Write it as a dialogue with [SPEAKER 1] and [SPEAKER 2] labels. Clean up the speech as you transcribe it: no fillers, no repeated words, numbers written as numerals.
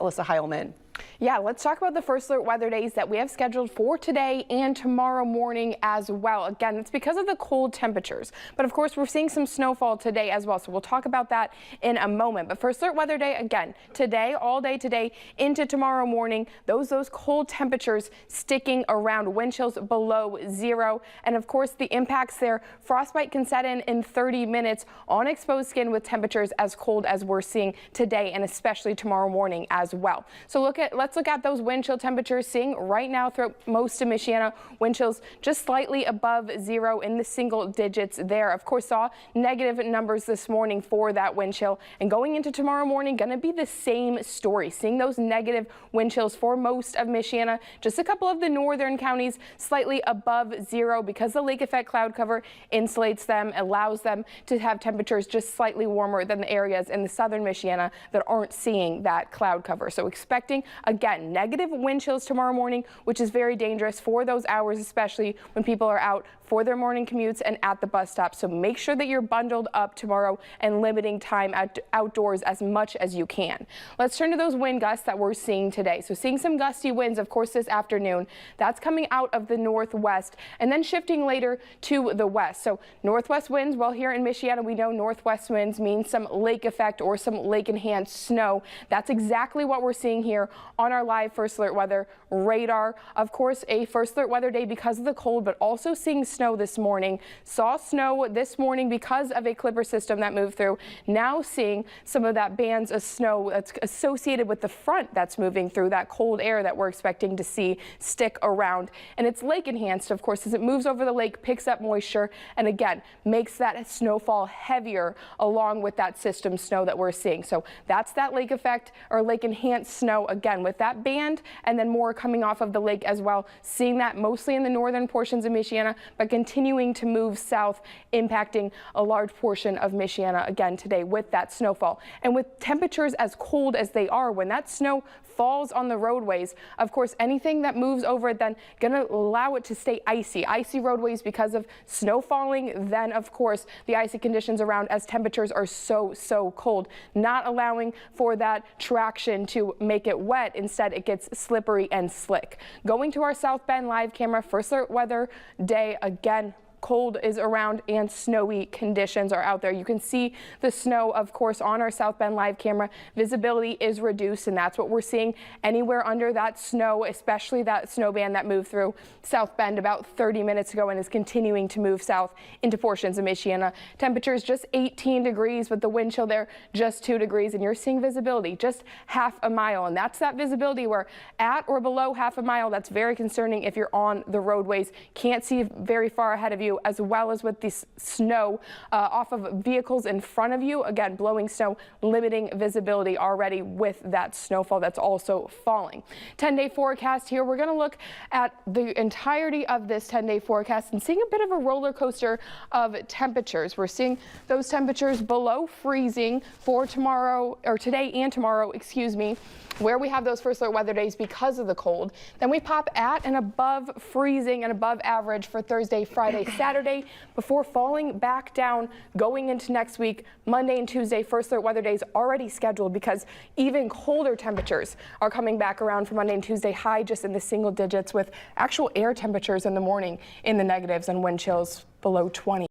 [SPEAKER 1] Alyssa Heilman.
[SPEAKER 2] Yeah, let's talk about the first alert weather days that we have scheduled for today and tomorrow morning as well. Again, it's because of the cold temperatures, but of course we're seeing some snowfall today as well, so we'll talk about that in a moment. But first alert weather day, again, today, all day today into tomorrow morning, those cold temperatures sticking around, wind chills below zero, and of course the impacts there. Frostbite can set in 30 minutes on exposed skin with temperatures as cold as we're seeing today and especially tomorrow morning as well. So let's look at those wind chill temperatures seeing right now throughout most of Michiana. Wind chills just slightly above zero in the single digits there. Of course, saw negative numbers this morning for that wind chill, and going into tomorrow morning, going to be the same story. Seeing those negative wind chills for most of Michiana. Just a couple of the northern counties slightly above zero because the lake effect cloud cover insulates them, allows them to have temperatures just slightly warmer than the areas in the southern Michiana that aren't seeing that cloud cover. So expecting again negative wind chills tomorrow morning, which is very dangerous for those hours, especially when people are out for their morning commutes and at the bus stop. So make sure that you're bundled up tomorrow and limiting time outdoors as much as you can. Let's turn to those wind gusts that we're seeing today. So seeing some gusty winds, of course, this afternoon. That's coming out of the northwest and then shifting later to the west. So northwest winds, well, here in Michiana, we know northwest winds mean some lake effect or some lake enhanced snow. That's exactly what we're seeing here on our live first alert weather radar. Of course, a first alert weather day because of the cold, but also seeing snow this morning. Saw snow this morning because of a clipper system that moved through. Now seeing some of that bands of snow that's associated with the front that's moving through, that cold air that we're expecting to see stick around. And it's lake enhanced, of course, as it moves over the lake, picks up moisture, and again, makes that snowfall heavier along with that system snow that we're seeing. So that's that lake effect or lake enhanced snow again with that band and then more coming off of the lake as well. Seeing that mostly in the northern portions of Michiana, but continuing to move south, impacting a large portion of Michiana again today with that snowfall. And with temperatures as cold as they are, when that snow falls on the roadways, of course, anything that moves over it then going to allow it to stay icy. Icy roadways because of snow falling, then of course the icy conditions around as temperatures are so cold, not allowing for that traction to make it wet. Instead, it gets slippery and slick. Going to our South Bend live camera, first alert weather day again. Cold is around and snowy conditions are out there. You can see the snow, of course, on our South Bend live camera. Visibility is reduced, and that's what we're seeing anywhere under that snow, especially that snow band that moved through South Bend about 30 minutes ago and is continuing to move south into portions of Michiana. Temperatures just 18 degrees with the wind chill there just 2 degrees, and you're seeing visibility just half a mile, and that's that visibility where at or below half a mile, that's very concerning if you're on the roadways. Can't see very far ahead of you, as well as with this snow off of vehicles in front of you. Again, blowing snow, limiting visibility already with that snowfall that's also falling. 10-day forecast here. We're going to look at the entirety of this 10-day forecast and seeing a bit of a roller coaster of temperatures. We're seeing those temperatures below freezing for tomorrow, or today and tomorrow, excuse me, where we have those first alert weather days because of the cold. Then we pop at and above freezing and above average for Thursday, Friday, Saturday, before falling back down going into next week. Monday and Tuesday, first alert weather days already scheduled because even colder temperatures are coming back around for Monday and Tuesday, high just in the single digits with actual air temperatures in the morning in the negatives and wind chills below 20.